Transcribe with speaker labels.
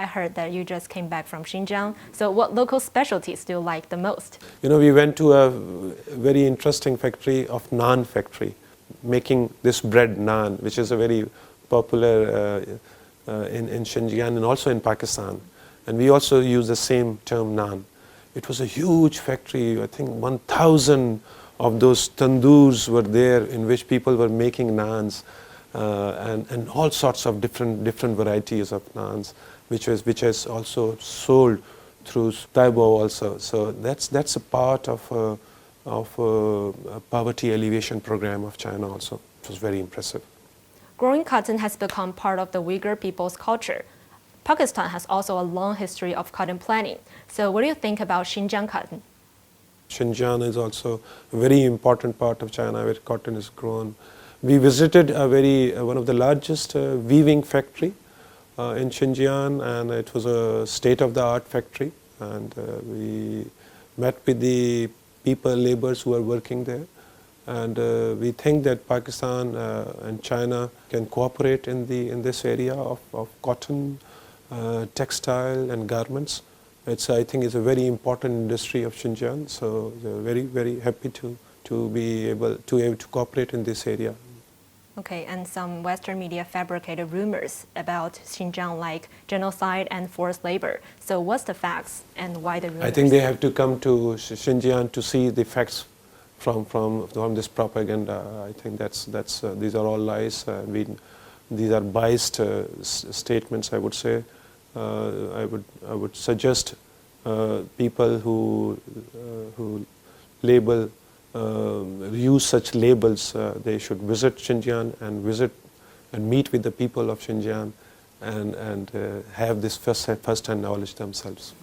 Speaker 1: I heard that you just came back from Xinjiang. So what local specialties do you like the most?
Speaker 2: We went to a very interesting factory of naan factory, making this bread naan, which is a very popular in Xinjiang and also in Pakistan. And we also use the same term naan. It was a huge factory. I think 1,000 of those tandoors were there in which people were making naans. And all sorts of different varieties of naans, which has also sold through Taibo also. So that's a part of a poverty alleviation program of China also. It was very impressive.
Speaker 1: Growing cotton has become part of the Uyghur people's culture. Pakistan has also a long history of cotton planting. So what do you think about Xinjiang cotton?
Speaker 2: Xinjiang is also a very important part of China where cotton is grown. We visited one of the largest weaving factory in Xinjiang, and it was a state-of-the-art factory. And we met with the laborers who are working there. And we think that Pakistan and China can cooperate in this area of cotton, textile, and garments. I think it's a very important industry of Xinjiang. So we're very, very happy to be able to cooperate in this area.
Speaker 1: Okay, and some Western media fabricated rumors about Xinjiang like genocide and forced labor. So what's the facts and why the rumors?
Speaker 2: I think they have to come to Xinjiang to see the facts from this propaganda. I think these are all lies. These are biased statements, I would say. I would suggest people who label use such labels, they should visit Xinjiang and meet with the people of Xinjiang and have this first-hand knowledge themselves.